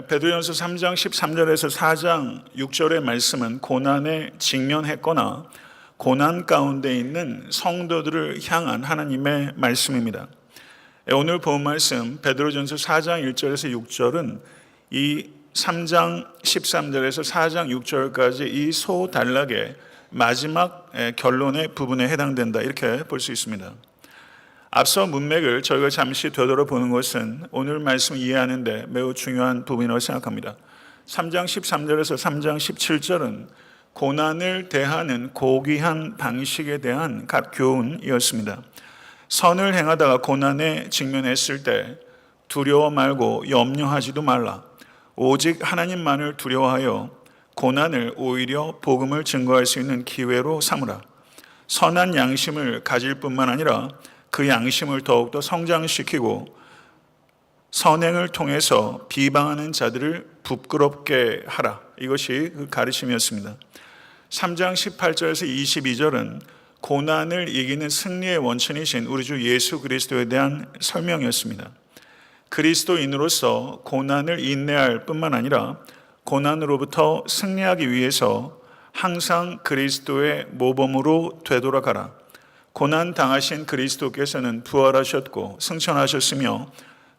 베드로전서 3장 13절에서 4장 6절의 말씀은 고난에 직면했거나 고난 가운데 있는 성도들을 향한 하나님의 말씀입니다. 오늘 본 말씀 베드로전서 4장 1절에서 6절은 이 3장 13절에서 4장 6절까지 이 소단락의 마지막 결론의 부분에 해당된다, 이렇게 볼 수 있습니다. 앞서 문맥을 저희가 잠시 되돌아보는 것은 오늘 말씀을 이해하는 데 매우 중요한 부분이라고 생각합니다. 3장 13절에서 3장 17절은 고난을 대하는 고귀한 방식에 대한 각 교훈이었습니다. 선을 행하다가 고난에 직면했을 때 두려워 말고 염려하지도 말라. 오직 하나님만을 두려워하여 고난을 오히려 복음을 증거할 수 있는 기회로 삼으라. 선한 양심을 가질 뿐만 아니라 그 양심을 더욱더 성장시키고 선행을 통해서 비방하는 자들을 부끄럽게 하라. 이것이 그 가르침이었습니다. 3장 18절에서 22절은 고난을 이기는 승리의 원천이신 우리 주 예수 그리스도에 대한 설명이었습니다. 그리스도인으로서 고난을 인내할 뿐만 아니라 고난으로부터 승리하기 위해서 항상 그리스도의 모범으로 되돌아가라. 고난 당하신 그리스도께서는 부활하셨고 승천하셨으며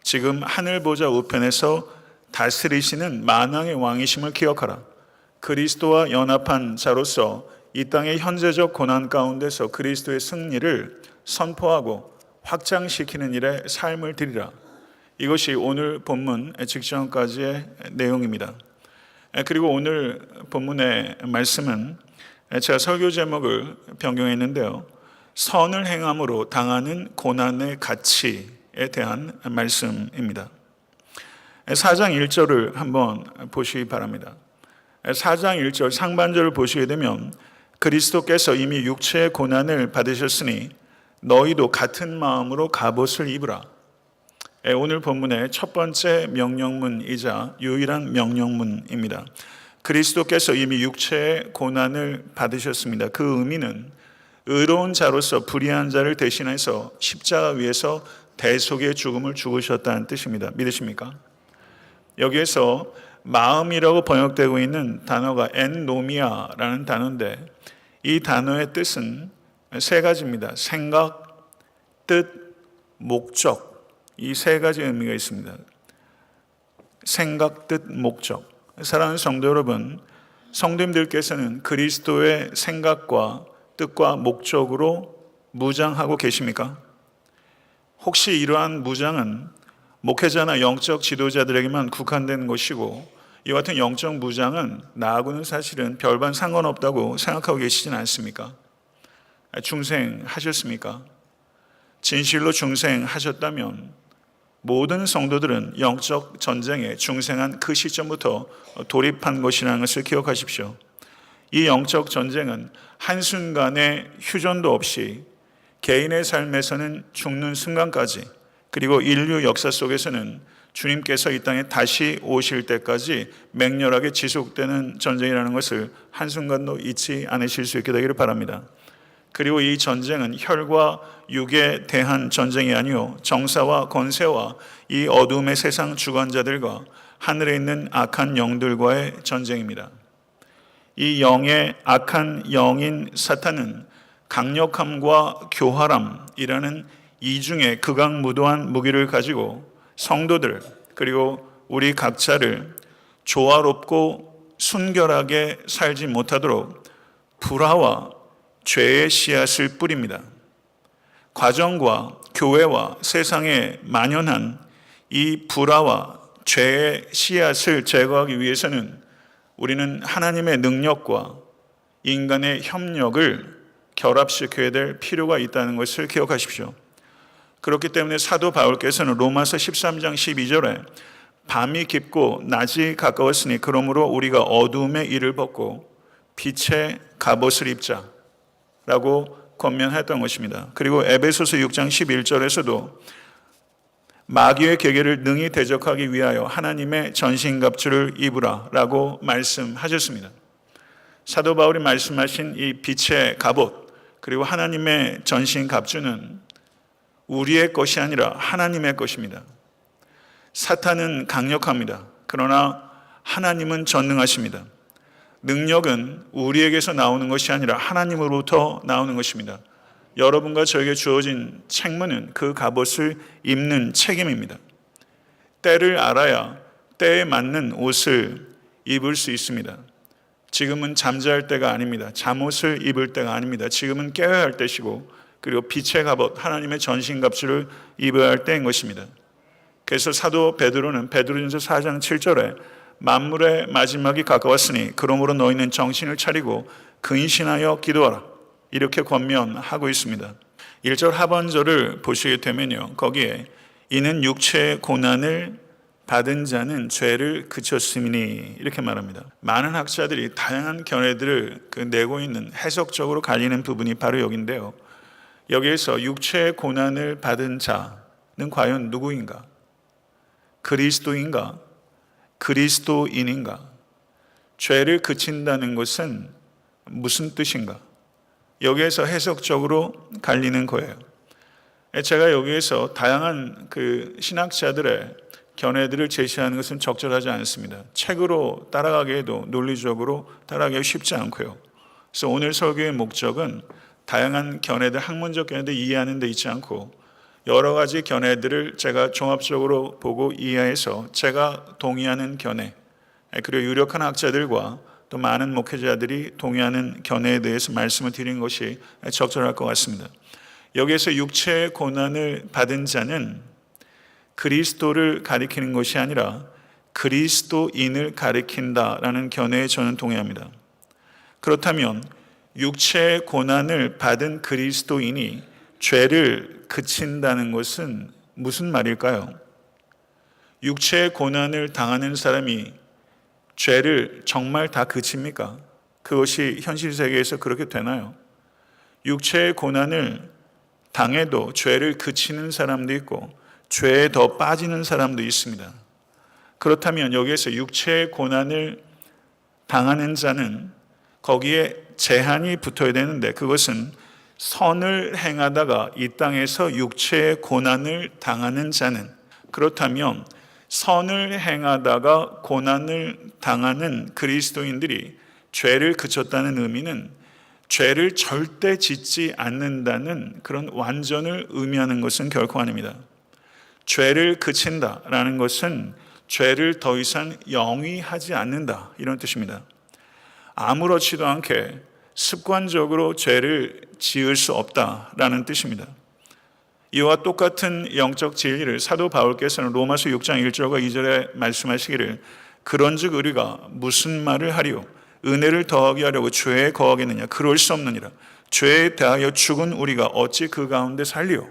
지금 하늘 보좌 우편에서 다스리시는 만왕의 왕이심을 기억하라. 그리스도와 연합한 자로서 이 땅의 현재적 고난 가운데서 그리스도의 승리를 선포하고 확장시키는 일에 삶을 드리라. 이것이 오늘 본문 직전까지의 내용입니다. 그리고 오늘 본문의 말씀은 제가 설교 제목을 변경했는데요, 선을 행함으로 당하는 고난의 가치에 대한 말씀입니다. 4장 1절을 한번 보시기 바랍니다. 4장 1절 상반절을 보시게 되면 그리스도께서 이미 육체의 고난을 받으셨으니 너희도 같은 마음으로 갑옷을 입으라. 오늘 본문의 첫 번째 명령문이자 유일한 명령문입니다. 그리스도께서 이미 육체의 고난을 받으셨습니다. 그 의미는 의로운 자로서 불의한 자를 대신해서 십자가 위에서 대속의 죽음을 죽으셨다는 뜻입니다. 믿으십니까? 여기에서 마음이라고 번역되고 있는 단어가 엔노미아라는 단어인데 이 단어의 뜻은 세 가지입니다. 생각, 뜻, 목적, 이 세 가지 의미가 있습니다. 생각, 뜻, 목적. 사랑하는 성도 여러분, 성도님들께서는 그리스도의 생각과 뜻과 목적으로 무장하고 계십니까? 혹시 이러한 무장은 목회자나 영적 지도자들에게만 국한된 것이고 이 같은 영적 무장은 나하고는 사실은 별반 상관없다고 생각하고 계시진 않습니까? 중생하셨습니까? 진실로 중생하셨다면 모든 성도들은 영적 전쟁에 중생한 그 시점부터 돌입한 것이라는 것을 기억하십시오. 이 영적 전쟁은 한순간의 휴전도 없이 개인의 삶에서는 죽는 순간까지, 그리고 인류 역사 속에서는 주님께서 이 땅에 다시 오실 때까지 맹렬하게 지속되는 전쟁이라는 것을 한순간도 잊지 않으실 수 있게 되기를 바랍니다. 그리고 이 전쟁은 혈과 육에 대한 전쟁이 아니요 정사와 권세와 이 어둠의 세상 주관자들과 하늘에 있는 악한 영들과의 전쟁입니다. 이 영의 악한 영인 사탄은 강력함과 교활함이라는 이중의 극악무도한 무기를 가지고 성도들 그리고 우리 각자를 조화롭고 순결하게 살지 못하도록 불화와 죄의 씨앗을 뿌립니다. 과정과 교회와 세상에 만연한 이 불화와 죄의 씨앗을 제거하기 위해서는 우리는 하나님의 능력과 인간의 협력을 결합시켜야 될 필요가 있다는 것을 기억하십시오. 그렇기 때문에 사도 바울께서는 로마서 13장 12절에 밤이 깊고 낮이 가까웠으니 그러므로 우리가 어두움의 일을 벗고 빛의 갑옷을 입자 라고 권면했던 것입니다. 그리고 에베소서 6장 11절에서도 마귀의 계계를 능히 대적하기 위하여 하나님의 전신갑주를 입으라 라고 말씀하셨습니다. 사도 바울이 말씀하신 이 빛의 갑옷 그리고 하나님의 전신갑주는 우리의 것이 아니라 하나님의 것입니다. 사탄은 강력합니다. 그러나 하나님은 전능하십니다. 능력은 우리에게서 나오는 것이 아니라 하나님으로부터 나오는 것입니다. 여러분과 저에게 주어진 책무는 그 갑옷을 입는 책임입니다. 때를 알아야 때에 맞는 옷을 입을 수 있습니다. 지금은 잠잘 때가 아닙니다. 잠옷을 입을 때가 아닙니다. 지금은 깨어야 할 때시고, 그리고 빛의 갑옷, 하나님의 전신갑주를 입어야 할 때인 것입니다. 그래서 사도 베드로는 베드로전서 4장 7절에 만물의 마지막이 가까웠으니 그러므로 너희는 정신을 차리고 근신하여 기도하라, 이렇게 권면하고 있습니다. 1절 하반절을 보시게 되면요, 거기에 이는 육체의 고난을 받은 자는 죄를 그쳤음이니, 이렇게 말합니다. 많은 학자들이 다양한 견해들을 내고 있는, 해석적으로 갈리는 부분이 바로 여기인데요, 여기에서 육체의 고난을 받은 자는 과연 누구인가? 그리스도인가? 그리스도인인가? 죄를 그친다는 것은 무슨 뜻인가? 여기에서 해석적으로 갈리는 거예요. 제가 여기에서 다양한 신학자들의 견해들을 제시하는 것은 적절하지 않습니다. 책으로 따라가기에도 논리적으로 따라가기 쉽지 않고요. 그래서 오늘 설교의 목적은 다양한 견해들, 학문적 견해들 이해하는 데 있지 않고 여러 가지 견해들을 제가 종합적으로 보고 이해해서 제가 동의하는 견해, 그리고 유력한 학자들과 또 많은 목회자들이 동의하는 견해에 대해서 말씀을 드리는 것이 적절할 것 같습니다. 여기에서 육체의 고난을 받은 자는 그리스도를 가리키는 것이 아니라 그리스도인을 가리킨다라는 견해에 저는 동의합니다. 그렇다면 육체의 고난을 받은 그리스도인이 죄를 그친다는 것은 무슨 말일까요? 육체의 고난을 당하는 사람이 죄를 정말 다 그칩니까? 그것이 현실 세계에서 그렇게 되나요? 육체의 고난을 당해도 죄를 그치는 사람도 있고 죄에 더 빠지는 사람도 있습니다. 그렇다면 여기에서 육체의 고난을 당하는 자는 거기에 제한이 붙어야 되는데, 그것은 선을 행하다가 이 땅에서 육체의 고난을 당하는 자는, 그렇다면 선을 행하다가 고난을 당하는 그리스도인들이 죄를 그쳤다는 의미는 죄를 절대 짓지 않는다는 그런 완전을 의미하는 것은 결코 아닙니다. 죄를 그친다라는 것은 죄를 더 이상 영위하지 않는다, 이런 뜻입니다. 아무렇지도 않게 습관적으로 죄를 지을 수 없다라는 뜻입니다. 이와 똑같은 영적 진리를 사도 바울께서는 로마서 6장 1절과 2절에 말씀하시기를, 그런즉 우리가 무슨 말을 하리요? 은혜를 더하게 하려고 죄에 거하겠느냐? 그럴 수 없느니라. 죄에 대하여 죽은 우리가 어찌 그 가운데 살리요?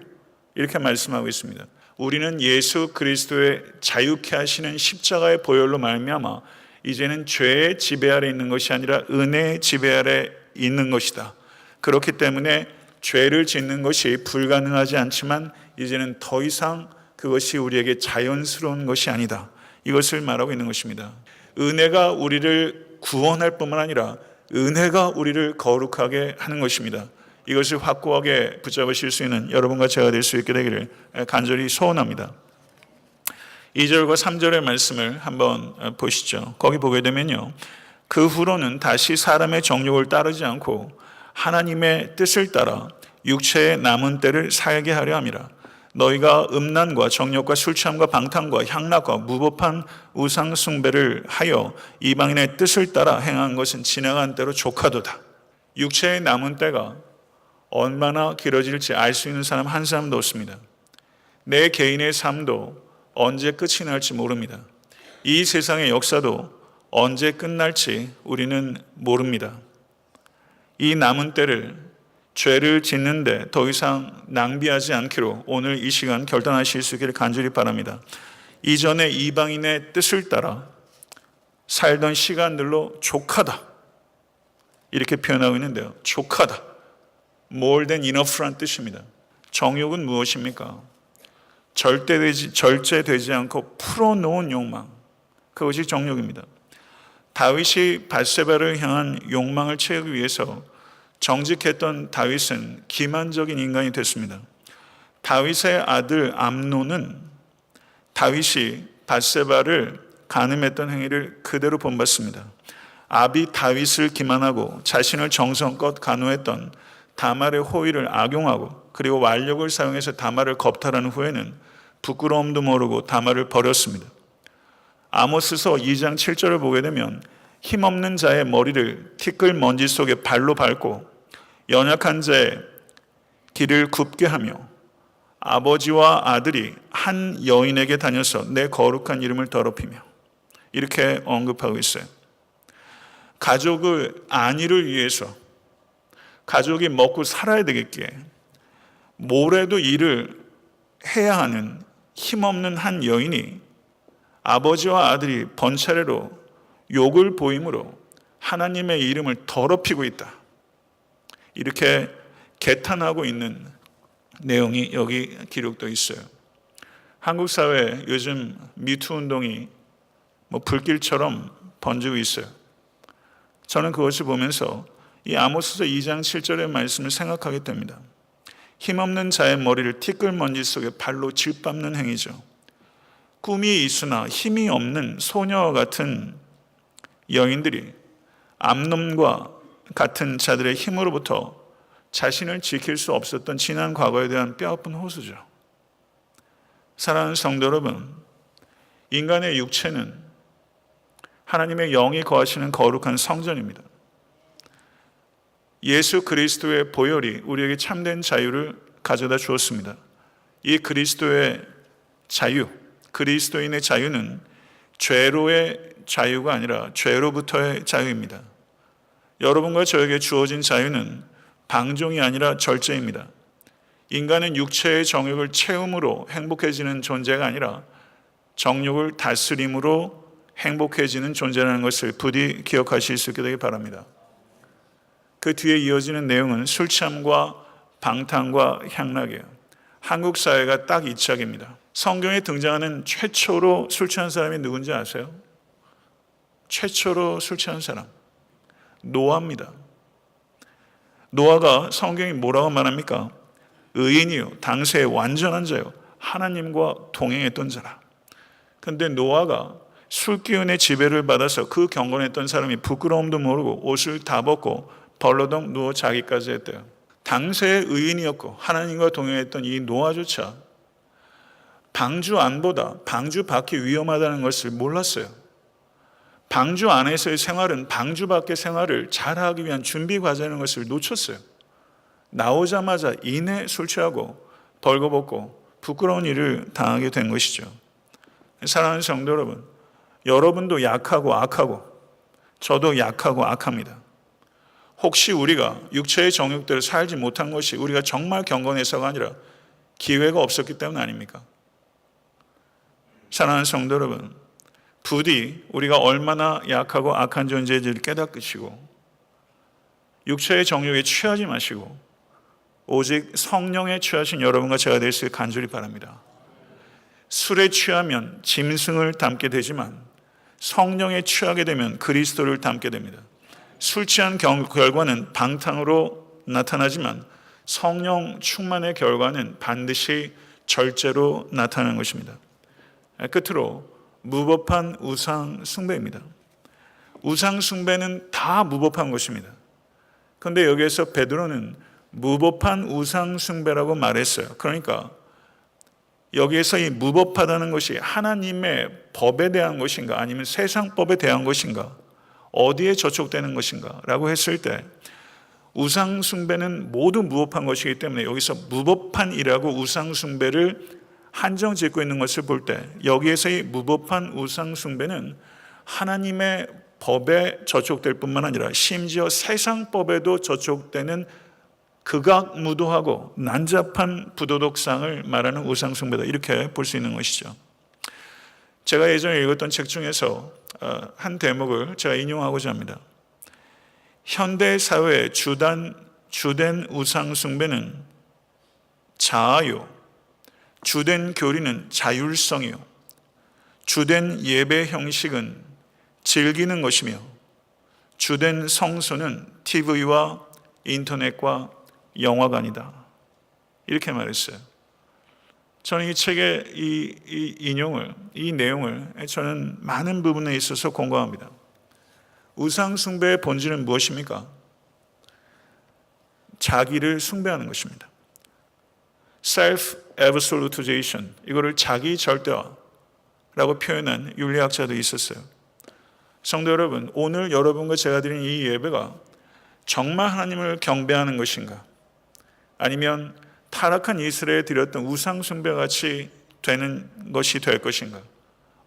이렇게 말씀하고 있습니다. 우리는 예수 그리스도의 자유케 하시는 십자가의 보혈로 말미암아 이제는 죄의 지배 아래 있는 것이 아니라 은혜의 지배 아래 있는 것이다. 그렇기 때문에 죄를 짓는 것이 불가능하지 않지만 이제는 더 이상 그것이 우리에게 자연스러운 것이 아니다, 이것을 말하고 있는 것입니다. 은혜가 우리를 구원할 뿐만 아니라 은혜가 우리를 거룩하게 하는 것입니다. 이것을 확고하게 붙잡으실 수 있는 여러분과 제가 될 수 있게 되기를 간절히 소원합니다. 2절과 3절의 말씀을 한번 보시죠. 거기 보게 되면요, 그 후로는 다시 사람의 정욕을 따르지 않고 하나님의 뜻을 따라 육체의 남은 때를 살게 하려 함이라. 너희가 음란과 정욕과 술 취함과 방탕과 향락과 무법한 우상 숭배를 하여 이방인의 뜻을 따라 행한 것은 지나간 때로 조카도다. 육체의 남은 때가 얼마나 길어질지 알 수 있는 사람 한 사람도 없습니다. 내 개인의 삶도 언제 끝이 날지 모릅니다. 이 세상의 역사도 언제 끝날지 우리는 모릅니다. 이 남은 때를 죄를 짓는데 더 이상 낭비하지 않기로 오늘 이 시간 결단하실 수 있기를 간절히 바랍니다. 이전에 이방인의 뜻을 따라 살던 시간들로 족하다, 이렇게 표현하고 있는데요, 족하다, more than enough란 뜻입니다. 정욕은 무엇입니까? 절제되지 않고 풀어놓은 욕망, 그것이 정욕입니다. 다윗이 밧세바를 향한 욕망을 채우기 위해서 정직했던 다윗은 기만적인 인간이 됐습니다. 다윗의 아들 암논은 다윗이 밧세바를 간음했던 행위를 그대로 본받습니다. 아비 다윗을 기만하고 자신을 정성껏 간호했던 다말의 호의를 악용하고 그리고 완력을 사용해서 다말을 겁탈한 후에는 부끄러움도 모르고 다말을 버렸습니다. 아모스서 2장 7절을 보게 되면 힘없는 자의 머리를 티끌 먼지 속에 발로 밟고 연약한 자의 길을 굽게 하며 아버지와 아들이 한 여인에게 다녀서 내 거룩한 이름을 더럽히며 이렇게 언급하고 있어요. 가족을 안위를 위해서 가족이 먹고 살아야 되겠기에 뭐래도 일을 해야 하는 힘없는 한 여인이 아버지와 아들이 번차례로 욕을 보임으로 하나님의 이름을 더럽히고 있다. 이렇게 개탄하고 있는 내용이 여기 기록되어 있어요. 한국 사회에 요즘 미투 운동이 불길처럼 번지고 있어요. 저는 그것을 보면서 이 아모스서 2장 7절의 말씀을 생각하게 됩니다. 힘없는 자의 머리를 티끌먼지 속에 발로 짓밟는 행위죠. 꿈이 있으나 힘이 없는 소녀와 같은 여인들이 암놈과 같은 자들의 힘으로부터 자신을 지킬 수 없었던 지난 과거에 대한 뼈아픈 호소죠. 사랑하는 성도 여러분, 인간의 육체는 하나님의 영이 거하시는 거룩한 성전입니다. 예수 그리스도의 보혈이 우리에게 참된 자유를 가져다 주었습니다. 이 그리스도의 자유, 그리스도인의 자유는 죄로의 자유가 아니라 죄로부터의 자유입니다. 여러분과 저에게 주어진 자유는 방종이 아니라 절제입니다. 인간은 육체의 정욕을 채움으로 행복해지는 존재가 아니라 정욕을 다스림으로 행복해지는 존재라는 것을 부디 기억하실 수 있게 되길 바랍니다. 그 뒤에 이어지는 내용은 술 취함과 방탕과 향락이에요. 한국 사회가 딱 이 짝입니다. 성경에 등장하는 최초로 술 취한 사람이 누군지 아세요? 최초로 술 취한 사람 노아입니다. 노아가 성경이 뭐라고 말합니까? 의인이요 당시의 완전한 자요 하나님과 동행했던 자라. 그런데 노아가 술 기운의 지배를 받아서 그 경건했던 사람이 부끄러움도 모르고 옷을 다 벗고 벌러덩 누워 자기까지 했대요. 당시의 의인이었고 하나님과 동행했던 이 노아조차 방주 안보다 방주 밖이 위험하다는 것을 몰랐어요. 방주 안에서의 생활은 방주 밖의 생활을 잘하기 위한 준비 과정인 것을 놓쳤어요. 나오자마자 이내 술 취하고 벌거벗고 부끄러운 일을 당하게 된 것이죠. 사랑하는 성도 여러분, 여러분도 약하고 악하고 저도 약하고 악합니다. 혹시 우리가 육체의 정욕대로 살지 못한 것이 우리가 정말 경건해서가 아니라 기회가 없었기 때문 아닙니까? 사랑하는 성도 여러분, 부디 우리가 얼마나 약하고 악한 존재인지를 깨닫으시고 육체의 정욕에 취하지 마시고 오직 성령에 취하신 여러분과 제가 될 수 있게 간절히 바랍니다. 술에 취하면 짐승을 닮게 되지만 성령에 취하게 되면 그리스도를 닮게 됩니다. 술 취한 결과는 방탕으로 나타나지만 성령 충만의 결과는 반드시 절제로 나타나는 것입니다. 끝으로 무법한 우상 숭배입니다. 우상 숭배는 다 무법한 것입니다. 그런데 여기에서 베드로는 무법한 우상 숭배라고 말했어요. 그러니까 여기에서 이 무법하다는 것이 하나님의 법에 대한 것인가 아니면 세상 법에 대한 것인가 어디에 저촉되는 것인가 라고 했을 때 우상 숭배는 모두 무법한 것이기 때문에 여기서 무법한이라고 우상 숭배를 한정 짓고 있는 것을 볼 때 여기에서의 무법한 우상 숭배는 하나님의 법에 저촉될 뿐만 아니라 심지어 세상 법에도 저촉되는 극악무도하고 난잡한 부도덕상을 말하는 우상 숭배다 이렇게 볼 수 있는 것이죠. 제가 예전에 읽었던 책 중에서 한 대목을 제가 인용하고자 합니다. 현대 사회의 주된 우상 숭배는 자아요, 주된 교리는 자율성이요, 주된 예배 형식은 즐기는 것이며 주된 성수는 TV와 인터넷과 영화관이다. 이렇게 말했어요. 저는 이 책의 이 내용을 저는 많은 부분에 있어서 공감합니다. 우상 숭배의 본질은 무엇입니까? 자기를 숭배하는 것입니다. self-absolutization, 이거를 자기 절대화라고 표현한 윤리학자도 있었어요. 성도 여러분, 오늘 여러분과 제가 드린 이 예배가 정말 하나님을 경배하는 것인가? 아니면 타락한 이스라엘에 드렸던 우상 숭배같이 되는 것이 될 것인가?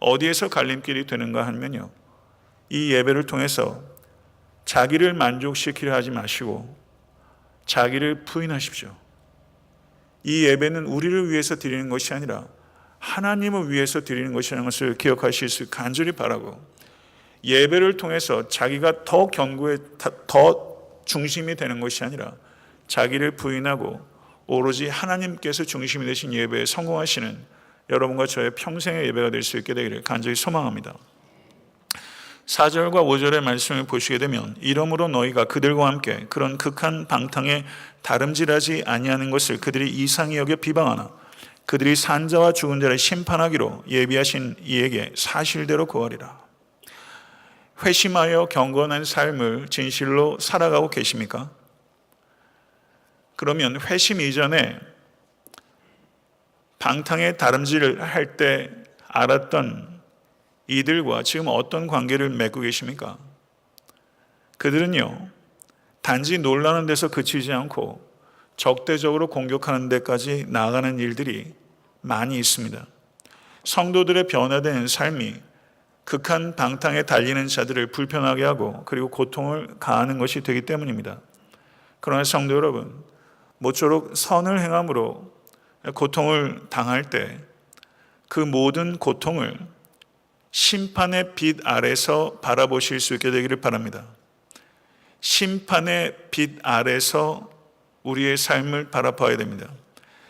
어디에서 갈림길이 되는가 하면요, 이 예배를 통해서 자기를 만족시키려 하지 마시고 자기를 부인하십시오. 이 예배는 우리를 위해서 드리는 것이 아니라 하나님을 위해서 드리는 것이라는 것을 기억하실 수 간절히 바라고, 예배를 통해서 자기가 더 견고해, 더 중심이 되는 것이 아니라 자기를 부인하고 오로지 하나님께서 중심이 되신 예배에 성공하시는 여러분과 저의 평생의 예배가 될 수 있게 되기를 간절히 소망합니다. 4절과 5절의 말씀을 보시게 되면, 이러므로 너희가 그들과 함께 그런 극한 방탕에 다름질하지 아니하는 것을 그들이 이상히 여겨 비방하나 그들이 산자와 죽은 자를 심판하기로 예비하신 이에게 사실대로 고하리라. 회심하여 경건한 삶을 진실로 살아가고 계십니까? 그러면 회심 이전에 방탕에 다름질을 할 때 알았던 이들과 지금 어떤 관계를 맺고 계십니까? 그들은요, 단지 놀라는 데서 그치지 않고 적대적으로 공격하는 데까지 나아가는 일들이 많이 있습니다. 성도들의 변화된 삶이 극한 방탕에 달리는 자들을 불편하게 하고 그리고 고통을 가하는 것이 되기 때문입니다. 그러나 성도 여러분, 모쪼록 선을 행함으로 고통을 당할 때 그 모든 고통을 심판의 빛 아래서 바라보실 수 있게 되기를 바랍니다. 심판의 빛 아래서 우리의 삶을 바라봐야 됩니다.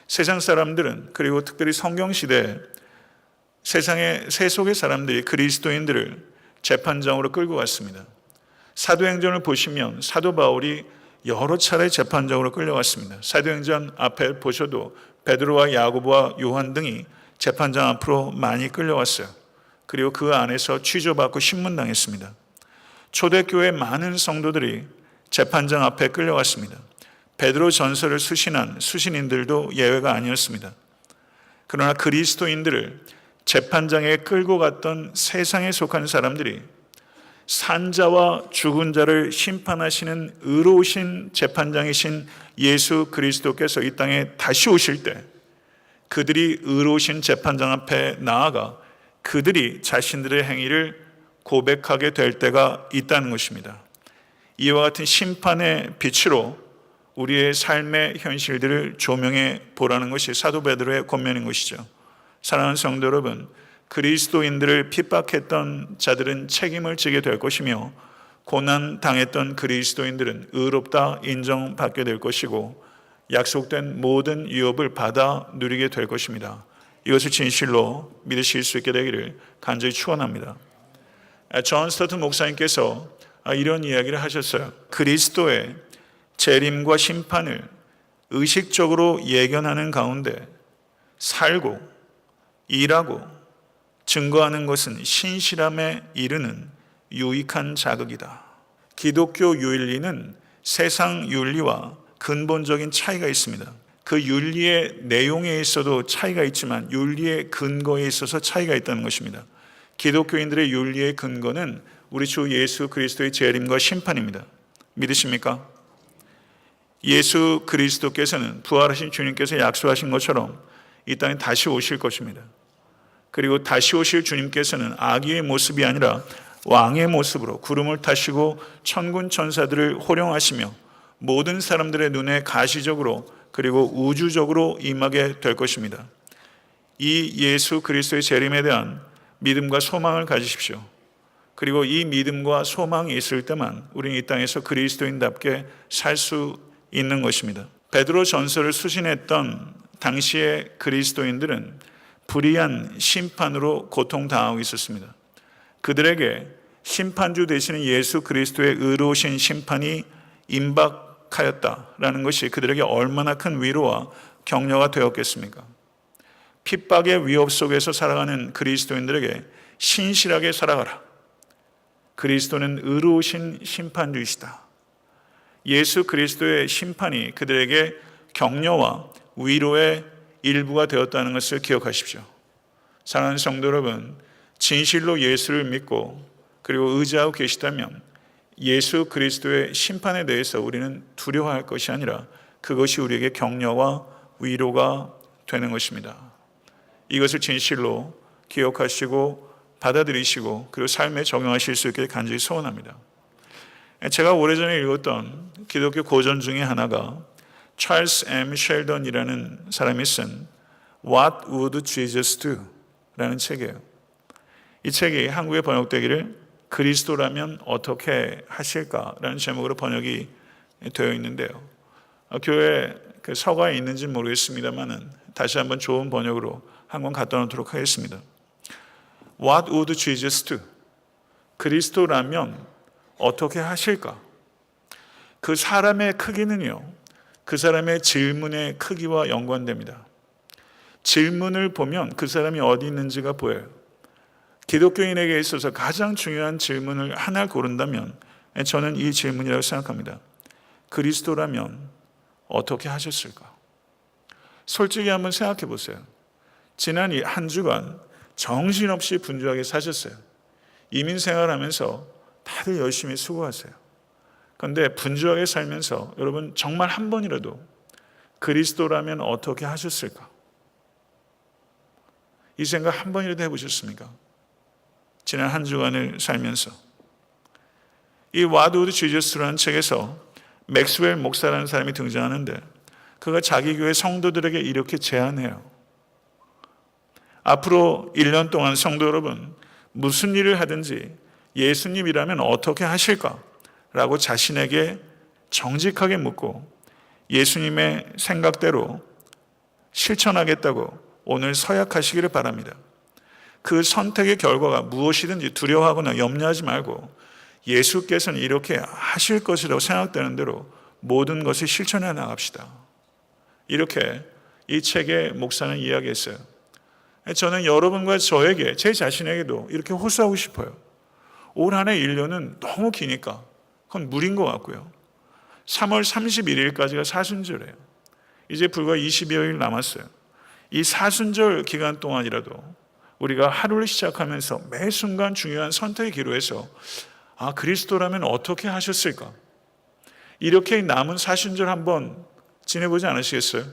세상 사람들은, 그리고 특별히 성경시대에 세상의 세속의 사람들이 그리스도인들을 재판장으로 끌고 갔습니다. 사도행전을 보시면 사도 바울이 여러 차례 재판장으로 끌려갔습니다. 사도행전 앞에 보셔도 베드로와 야고보와 요한 등이 재판장 앞으로 많이 끌려왔어요. 그리고 그 안에서 취조받고 신문당했습니다. 초대교회 많은 성도들이 재판장 앞에 끌려갔습니다. 베드로 전설을 수신한 수신인들도 예외가 아니었습니다. 그러나 그리스도인들을 재판장에 끌고 갔던 세상에 속한 사람들이 산자와 죽은 자를 심판하시는 의로우신 재판장이신 예수 그리스도께서 이 땅에 다시 오실 때 그들이 의로우신 재판장 앞에 나아가 그들이 자신들의 행위를 고백하게 될 때가 있다는 것입니다. 이와 같은 심판의 빛으로 우리의 삶의 현실들을 조명해 보라는 것이 사도 베드로의 권면인 것이죠. 사랑하는 성도 여러분, 그리스도인들을 핍박했던 자들은 책임을 지게 될 것이며 고난 당했던 그리스도인들은 의롭다 인정받게 될 것이고 약속된 모든 유업을 받아 누리게 될 것입니다. 이것을 진실로 믿으실 수 있게 되기를 간절히 축원합니다. 존 스토튼 목사님께서 이런 이야기를 하셨어요. 그리스도의 재림과 심판을 의식적으로 예견하는 가운데 살고 일하고 증거하는 것은 신실함에 이르는 유익한 자극이다. 기독교 윤리는 세상 윤리와 근본적인 차이가 있습니다. 그 윤리의 내용에 있어도 차이가 있지만 윤리의 근거에 있어서 차이가 있다는 것입니다. 기독교인들의 윤리의 근거는 우리 주 예수 그리스도의 재림과 심판입니다. 믿으십니까? 예수 그리스도께서는 부활하신 주님께서 약속하신 것처럼 이 땅에 다시 오실 것입니다. 그리고 다시 오실 주님께서는 아기의 모습이 아니라 왕의 모습으로 구름을 타시고 천군 천사들을 호령하시며 모든 사람들의 눈에 가시적으로 그리고 우주적으로 임하게 될 것입니다. 이 예수 그리스도의 재림에 대한 믿음과 소망을 가지십시오. 그리고 이 믿음과 소망이 있을 때만 우리는 이 땅에서 그리스도인답게 살 수 있는 것입니다. 베드로 전설을 수신했던 당시의 그리스도인들은 불의한 심판으로 고통당하고 있었습니다. 그들에게 심판주 되시는 예수 그리스도의 의로우신 심판이 임박하였다라는 것이 그들에게 얼마나 큰 위로와 격려가 되었겠습니까? 핍박의 위협 속에서 살아가는 그리스도인들에게 신실하게 살아가라. 그리스도는 의로우신 심판주이시다. 예수 그리스도의 심판이 그들에게 격려와 위로의 일부가 되었다는 것을 기억하십시오. 사랑하는 성도 여러분, 진실로 예수를 믿고 그리고 의지하고 계시다면 예수 그리스도의 심판에 대해서 우리는 두려워할 것이 아니라 그것이 우리에게 격려와 위로가 되는 것입니다. 이것을 진실로 기억하시고 받아들이시고 그리고 삶에 적용하실 수 있게 간절히 소원합니다. 제가 오래전에 읽었던 기독교 고전 중에 하나가 찰스 M. 셸던이라는 사람이 쓴 What Would Jesus Do? 라는 책이에요. 이 책이 한국에 번역되기를 그리스도라면 어떻게 하실까? 라는 제목으로 번역이 되어 있는데요. 교회 그 서가에 있는지는 모르겠습니다만 다시 한번 좋은 번역으로 한 권 갖다 놓도록 하겠습니다. What would Jesus do? 그리스도라면 어떻게 하실까? 그 사람의 크기는요, 그 사람의 질문의 크기와 연관됩니다. 질문을 보면 그 사람이 어디 있는지가 보여요. 기독교인에게 있어서 가장 중요한 질문을 하나 고른다면 저는 이 질문이라고 생각합니다. 그리스도라면 어떻게 하셨을까? 솔직히 한번 생각해 보세요. 지난 이 한 주간 정신없이 분주하게 사셨어요. 이민 생활하면서 다들 열심히 수고하세요. 그런데 분주하게 살면서 여러분 정말 한 번이라도 그리스도라면 어떻게 하셨을까? 이 생각 한 번이라도 해보셨습니까? 지난 한 주간을 살면서. 이 What Would Jesus라는 책에서 맥스웰 목사라는 사람이 등장하는데 그가 자기 교회 성도들에게 이렇게 제안해요. 앞으로 1년 동안 성도 여러분 무슨 일을 하든지 예수님이라면 어떻게 하실까? 라고 자신에게 정직하게 묻고 예수님의 생각대로 실천하겠다고 오늘 서약하시기를 바랍니다. 그 선택의 결과가 무엇이든지 두려워하거나 염려하지 말고 예수께서는 이렇게 하실 것이라고 생각되는 대로 모든 것을 실천해 나갑시다. 이렇게 이 책의 목사는 이야기했어요. 저는 여러분과 저에게 제 자신에게도 이렇게 호소하고 싶어요. 올 한 해 1년은 너무 기니까 그건 무리인 것 같고요. 3월 31일까지가 사순절이에요. 이제 불과 20여일 남았어요. 이 사순절 기간 동안이라도 우리가 하루를 시작하면서 매 순간 중요한 선택의 기로에서 그리스도라면 어떻게 하셨을까? 이렇게 남은 사순절 한번 지내보지 않으시겠어요?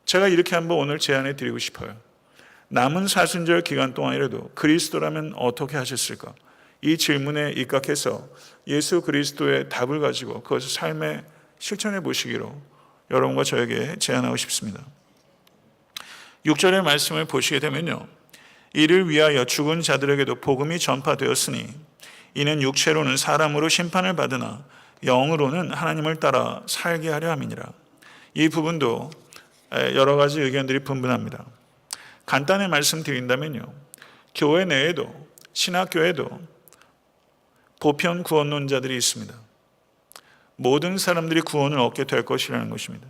제가 이렇게 한번 오늘 제안해 드리고 싶어요. 남은 사순절 기간 동안이라도 그리스도라면 어떻게 하셨을까? 이 질문에 입각해서 예수 그리스도의 답을 가지고 그것을 삶에 실천해 보시기로 여러분과 저에게 제안하고 싶습니다. 6절의 말씀을 보시게 되면요. 이를 위하여 죽은 자들에게도 복음이 전파되었으니 이는 육체로는 사람으로 심판을 받으나 영으로는 하나님을 따라 살게 하려 함이니라. 이 부분도 여러 가지 의견들이 분분합니다. 간단히 말씀드린다면요. 교회 내에도 신학교에도 보편 구원론자들이 있습니다. 모든 사람들이 구원을 얻게 될 것이라는 것입니다.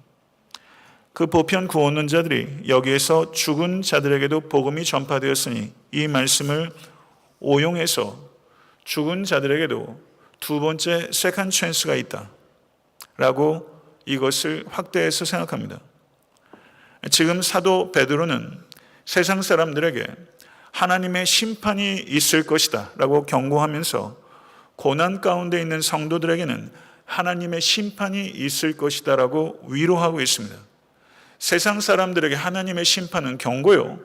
그 보편 구원론자들이 여기에서 죽은 자들에게도 복음이 전파되었으니 이 말씀을 오용해서 죽은 자들에게도 두 번째 세컨 찬스가 있다 라고 이것을 확대해서 생각합니다. 지금 사도 베드로는 세상 사람들에게 하나님의 심판이 있을 것이다 라고 경고하면서 고난 가운데 있는 성도들에게는 하나님의 심판이 있을 것이다 라고 위로하고 있습니다. 세상 사람들에게 하나님의 심판은 경고요,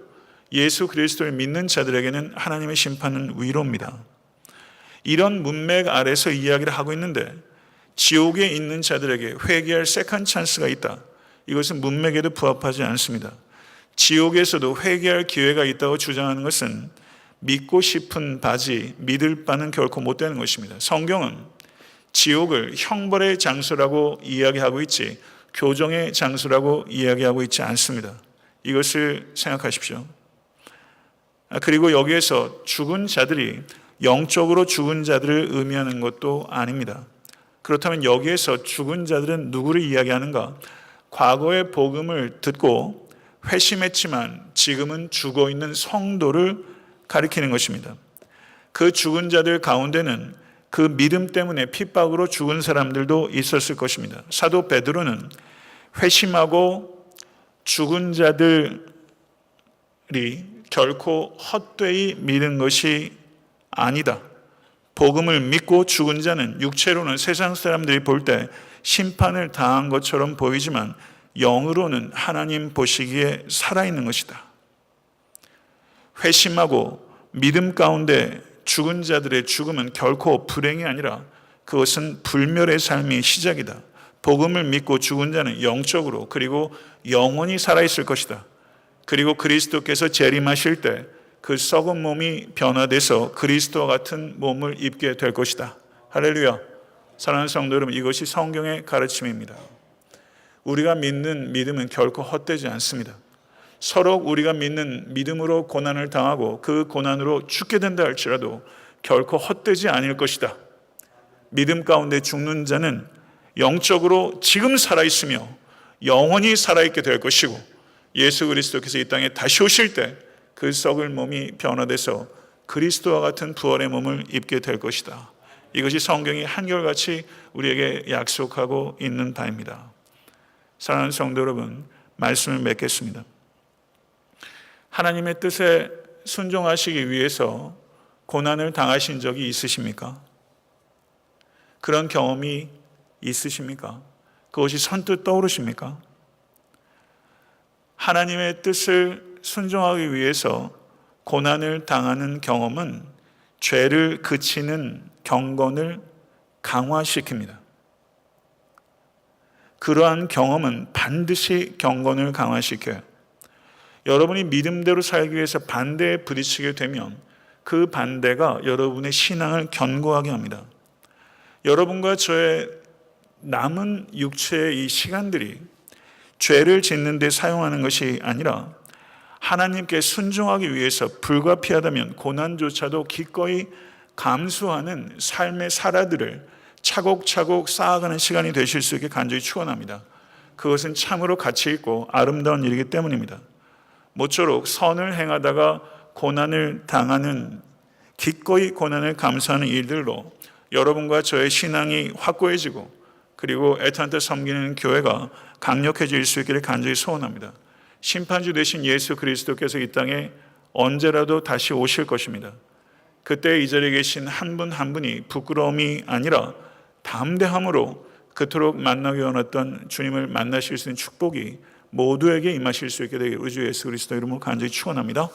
예수 그리스도를 믿는 자들에게는 하나님의 심판은 위로입니다. 이런 문맥 아래서 이야기를 하고 있는데 지옥에 있는 자들에게 회개할 세컨 찬스가 있다. 이것은 문맥에도 부합하지 않습니다. 지옥에서도 회개할 기회가 있다고 주장하는 것은 믿고 싶은 바지 믿을 바는 결코 못 되는 것입니다. 성경은 지옥을 형벌의 장소라고 이야기하고 있지 교정의 장소라고 이야기하고 있지 않습니다. 이것을 생각하십시오. 그리고 여기에서 죽은 자들이 영적으로 죽은 자들을 의미하는 것도 아닙니다. 그렇다면 여기에서 죽은 자들은 누구를 이야기하는가? 과거의 복음을 듣고 회심했지만 지금은 죽어 있는 성도를 가리키는 것입니다. 그 죽은 자들 가운데는 그 믿음 때문에 핍박으로 죽은 사람들도 있었을 것입니다. 사도 베드로는 회심하고 죽은 자들이 결코 헛되이 믿은 것이 아니다. 복음을 믿고 죽은 자는 육체로는 세상 사람들이 볼 때 심판을 당한 것처럼 보이지만 영으로는 하나님 보시기에 살아있는 것이다. 회심하고 믿음 가운데 죽은 자들의 죽음은 결코 불행이 아니라 그것은 불멸의 삶의 시작이다. 복음을 믿고 죽은 자는 영적으로 그리고 영원히 살아있을 것이다. 그리고 그리스도께서 재림하실 때 그 썩은 몸이 변화돼서 그리스도와 같은 몸을 입게 될 것이다. 할렐루야. 사랑하는 성도 여러분, 이것이 성경의 가르침입니다. 우리가 믿는 믿음은 결코 헛되지 않습니다. 서로 우리가 믿는 믿음으로 고난을 당하고 그 고난으로 죽게 된다 할지라도 결코 헛되지 않을 것이다. 믿음 가운데 죽는 자는 영적으로 지금 살아있으며 영원히 살아있게 될 것이고 예수 그리스도께서 이 땅에 다시 오실 때 그 썩을 몸이 변화돼서 그리스도와 같은 부활의 몸을 입게 될 것이다. 이것이 성경이 한결같이 우리에게 약속하고 있는 바입니다. 사랑하는 성도 여러분, 말씀을 맺겠습니다. 하나님의 뜻에 순종하시기 위해서 고난을 당하신 적이 있으십니까? 그런 경험이 있으십니까? 그것이 선뜻 떠오르십니까? 하나님의 뜻을 순종하기 위해서 고난을 당하는 경험은 죄를 그치는 경건을 강화시킵니다. 그러한 경험은 반드시 경건을 강화시켜요. 여러분이 믿음대로 살기 위해서 반대에 부딪히게 되면 그 반대가 여러분의 신앙을 견고하게 합니다. 여러분과 저의 남은 육체의 이 시간들이 죄를 짓는 데 사용하는 것이 아니라 하나님께 순종하기 위해서 불가피하다면 고난조차도 기꺼이 감수하는 삶의 사라들을 차곡차곡 쌓아가는 시간이 되실 수 있게 간절히 축원합니다. 그것은 참으로 가치 있고 아름다운 일이기 때문입니다. 모쪼록 선을 행하다가 고난을 당하는, 기꺼이 고난을 감수하는 일들로 여러분과 저의 신앙이 확고해지고 그리고 애타한테 섬기는 교회가 강력해질 수 있기를 간절히 소원합니다. 심판주 되신 예수 그리스도께서 이 땅에 언제라도 다시 오실 것입니다. 그때 이 자리에 계신 한 분 한 분이 부끄러움이 아니라 담대함으로 그토록 만나기 원했던 주님을 만나실 수 있는 축복이 모두에게 임하실 수 있게 되길 우리 주 예수 그리스도 이름으로 간절히 축원합니다.